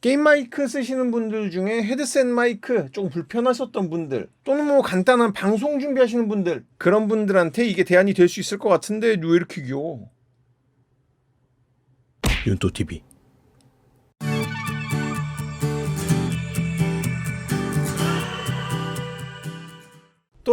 게임 마이크 쓰시는 분들 중에 헤드셋 마이크 좀 불편하셨던 분들, 또는 뭐 간단한 방송 준비하시는 분들, 그런 분들한테 이게 대안이 될 수 있을 것 같은데 왜 이렇게 귀여워? 윤토TV.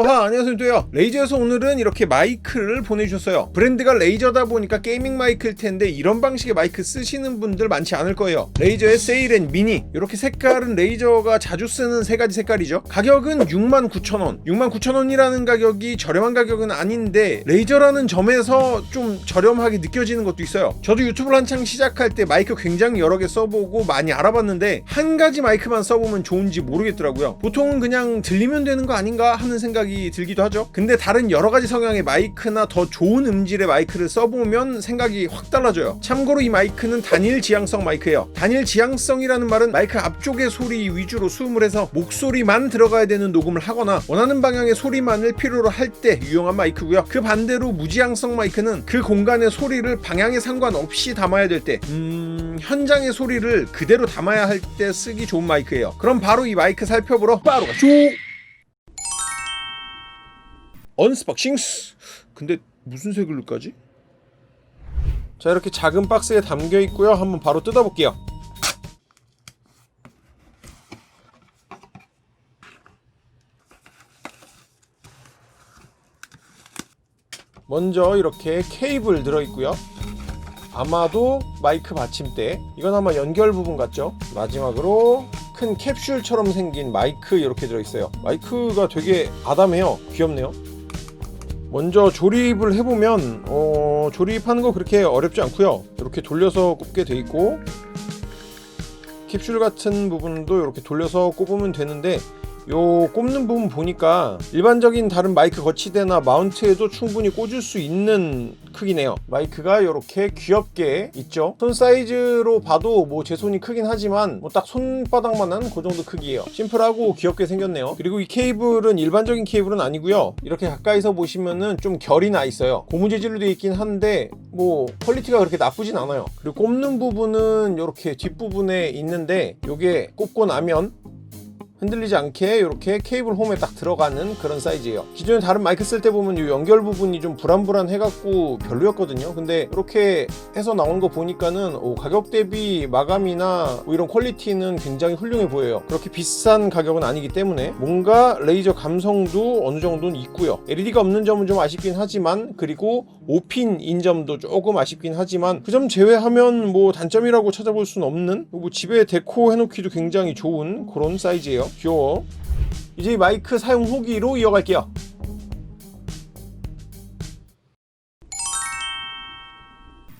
안녕하세요. 또요. 레이저에서 오늘은 이렇게 마이크를 보내주셨어요. 브랜드가 레이저다 보니까 게이밍 마이크일 텐데 이런 방식의 마이크 쓰시는 분들 많지 않을 거예요. 레이저의 세일앤 미니, 이렇게 색깔은 레이저가 자주 쓰는 세 가지 색깔이죠. 가격은 69,000원. 69,000원이라는 가격이 저렴한 가격은 아닌데 레이저라는 점에서 좀 저렴하게 느껴지는 것도 있어요. 저도 유튜브를 한창 시작할 때 마이크 굉장히 여러 개 써보고 많이 알아봤는데 한 가지 마이크만 써보면 좋은지 모르겠더라고요. 보통은 그냥 들리면 되는 거 아닌가 하는 생각이 들기도 하죠. 근데 다른 여러 가지 성향의 마이크나 더 좋은 음질의 마이크를 써보면 생각이 확 달라져요. 참고로 이 마이크는 단일 지향성 마이크예요. 단일 지향성이라는 말은 마이크 앞쪽의 소리 위주로 수음을 해서 목소리만 들어가야 되는 녹음을 하거나 원하는 방향의 소리만을 필요로 할 때 유용한 마이크고요. 그 반대로 무지향성 마이크는 그 공간의 소리를 방향에 상관없이 담아야 될 때, 현장의 소리를 그대로 담아야 할 때 쓰기 좋은 마이크예요. 그럼 바로 이 마이크 살펴보러 바로 가죠. 언스박싱스. 근데 무슨 색을 넣을까지? 자, 이렇게 작은 박스에 담겨 있고요. 한번 바로 뜯어볼게요. 먼저 이렇게 케이블 들어있고요. 아마도 마이크 받침대, 이건 아마 연결 부분 같죠? 마지막으로 큰 캡슐처럼 생긴 마이크 이렇게 들어있어요. 마이크가 되게 아담해요. 귀엽네요. 먼저 조립을 해보면 조립하는 거 그렇게 어렵지 않고요. 이렇게 돌려서 꼽게 돼 있고, 캡슐 같은 부분도 이렇게 돌려서 꼽으면 되는데, 요 꼽는 부분 보니까 일반적인 다른 마이크 거치대나 마운트에도 충분히 꽂을 수 있는 크기네요. 마이크가 이렇게 귀엽게 있죠. 손 사이즈로 봐도 뭐 제 손이 크긴 하지만 뭐 딱 손바닥만한 그 정도 크기예요. 심플하고 귀엽게 생겼네요. 그리고 이 케이블은 일반적인 케이블은 아니고요. 이렇게 가까이서 보시면은 좀 결이 나 있어요. 고무 재질로 되어 있긴 한데 뭐 퀄리티가 그렇게 나쁘진 않아요. 그리고 꼽는 부분은 이렇게 뒷부분에 있는데, 요게 꼽고 나면 흔들리지 않게 이렇게 케이블 홈에 딱 들어가는 그런 사이즈예요. 기존에 다른 마이크 쓸 때 보면 이 연결 부분이 좀 불안해갖고 별로였거든요. 근데 이렇게 해서 나온 거 보니까는 가격 대비 마감이나 뭐 이런 퀄리티는 굉장히 훌륭해 보여요. 그렇게 비싼 가격은 아니기 때문에 뭔가 레이저 감성도 어느 정도는 있고요. LED가 없는 점은 좀 아쉽긴 하지만, 그리고 5핀인 점도 조금 아쉽긴 하지만, 그 점 제외하면 뭐 단점이라고 찾아볼 수는 없는, 뭐 집에 데코 해놓기도 굉장히 좋은 그런 사이즈예요. 귀여워. 이제 마이크 사용 후기로 이어갈게요.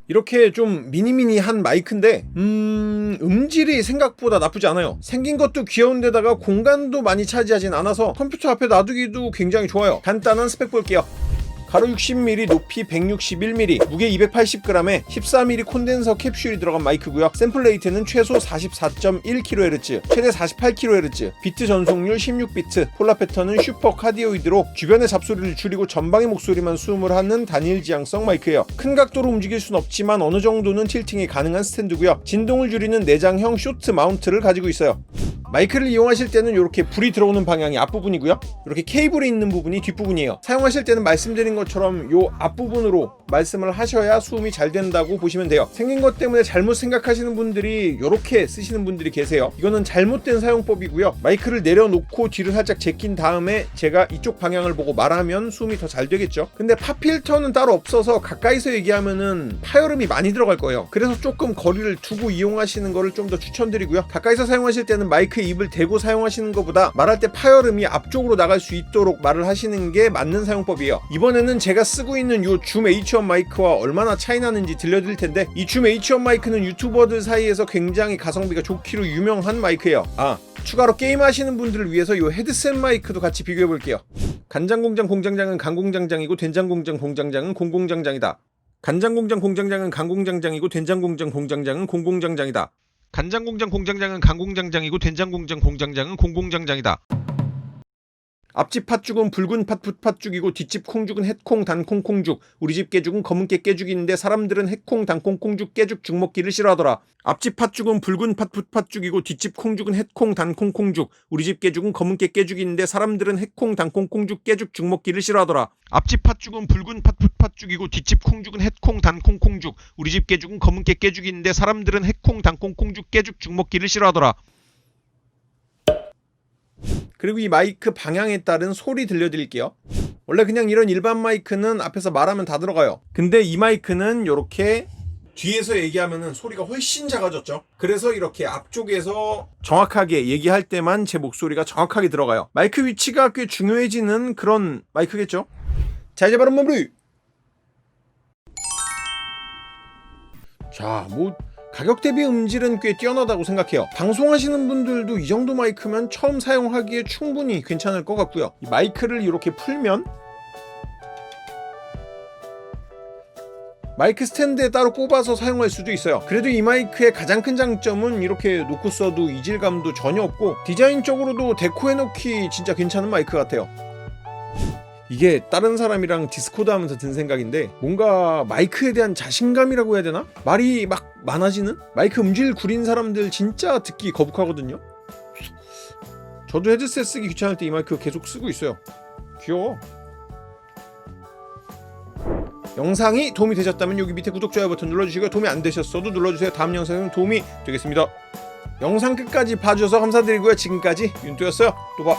이렇게 좀 미니미니한 마이크인데 음질이 생각보다 나쁘지 않아요. 생긴 것도 귀여운데다가 공간도 많이 차지하진 않아서 컴퓨터 앞에 놔두기도 굉장히 좋아요. 간단한 스펙 볼게요. 가로 60mm, 높이 161mm, 무게 280g에 14mm 콘덴서 캡슐이 들어간 마이크고요. 샘플 레이트는 최소 44.1kHz, 최대 48kHz, 비트 전송률 16비트, 폴라 패턴은 슈퍼 카디오이드로 주변의 잡소리를 줄이고 전방의 목소리만 수음을 하는 단일 지향성 마이크예요. 큰 각도로 움직일 순 없지만 어느 정도는 틸팅이 가능한 스탠드고요. 진동을 줄이는 내장형 쇼트 마운트를 가지고 있어요. 마이크를 이용하실 때는 이렇게 불이 들어오는 방향이 앞부분이고요. 이렇게 케이블이 있는 부분이 뒷부분이에요. 사용하실 때는 말씀드린 것처럼 요 앞부분으로 말씀을 하셔야 수음이 잘 된다고 보시면 돼요. 생긴 것 때문에 잘못 생각하시는 분들이 이렇게 쓰시는 분들이 계세요. 이거는 잘못된 사용법이고요. 마이크를 내려놓고 뒤를 살짝 제낀 다음에 제가 이쪽 방향을 보고 말하면 수음이 더 잘 되겠죠. 근데 팝 필터는 따로 없어서 가까이서 얘기하면은 파열음이 많이 들어갈 거예요. 그래서 조금 거리를 두고 이용하시는 거를 좀 더 추천드리고요. 가까이서 사용하실 때는 마이크 입을 대고 사용하시는 것보다 말할 때 파열음이 앞쪽으로 나갈 수 있도록 말을 하시는 게 맞는 사용법이에요. 이번에는 제가 쓰고 있는 이 줌 H1 마이크와 얼마나 차이 나는지 들려드릴 텐데, 이 줌 H1 마이크는 유튜버들 사이에서 굉장히 가성비가 좋기로 유명한 마이크예요. 추가로 게임하시는 분들을 위해서 이 헤드셋 마이크도 같이 비교해 볼게요. 간장공장 공장장은 간공장장이고 된장공장 공장장은 공공장장이다. 간장공장 공장장은 간공장장이고 된장공장 공장장은 공공장장이다. 간장공장 공장장은 간공장장이고 된장공장 공장장은 공공장장이다. 앞집 팥죽은 붉은 팥죽이고 뒷집 콩죽은 햇콩 단콩 콩죽. 우리 집 깨죽은 검은깨 깨죽인데 사람들은 햇콩 단콩 콩죽 깨죽 죽 먹기를 싫어하더라. 앞집 팥죽은 붉은 팥죽이고 뒷집 콩죽은 햇콩 단콩 콩죽. 우리 집 깨죽은 검은깨 깨죽인데 사람들은 햇콩 단콩 콩죽 깨죽 죽 먹기를 싫어하더라. 앞집 팥죽은 붉은 팥죽이고 뒷집 콩죽은 햇콩 단콩 콩죽. 우리 집 깨죽은 검은깨 깨죽인데 사람들은 햇콩 단콩 콩죽 깨죽 죽 먹기를 싫어하더라. 그리고 이 마이크 방향에 따른 소리 들려드릴게요. 원래 그냥 이런 일반 마이크는 앞에서 말하면 다 들어가요. 근데 이 마이크는 이렇게 뒤에서 얘기하면 소리가 훨씬 작아졌죠. 그래서 이렇게 앞쪽에서 정확하게 얘기할 때만 제 목소리가 정확하게 들어가요. 마이크 위치가 꽤 중요해지는 그런 마이크겠죠. 자, 이제 바로 마무리. 자, 가격 대비 음질은 꽤 뛰어나다고 생각해요. 방송하시는 분들도 이 정도 마이크면 처음 사용하기에 충분히 괜찮을 것 같고요. 이 마이크를 이렇게 풀면 마이크 스탠드에 따로 꼽아서 사용할 수도 있어요. 그래도 이 마이크의 가장 큰 장점은 이렇게 놓고 써도 이질감도 전혀 없고 디자인적으로도 데코해놓기 진짜 괜찮은 마이크 같아요. 이게 다른 사람이랑 디스코드 하면서 든 생각인데 뭔가 마이크에 대한 자신감이라고 해야 되나? 말이 막 많아지는? 마이크 음질 구린 사람들 진짜 듣기 거북하거든요. 저도 헤드셋 쓰기 귀찮을 때 이 마이크 계속 쓰고 있어요. 귀여워. 영상이 도움이 되셨다면 여기 밑에 구독, 좋아요 버튼 눌러주시고요. 도움이 안 되셨어도 눌러주세요. 다음 영상은 도움이 되겠습니다. 영상 끝까지 봐주셔서 감사드리고요. 지금까지 윤토였어요. 또 봐.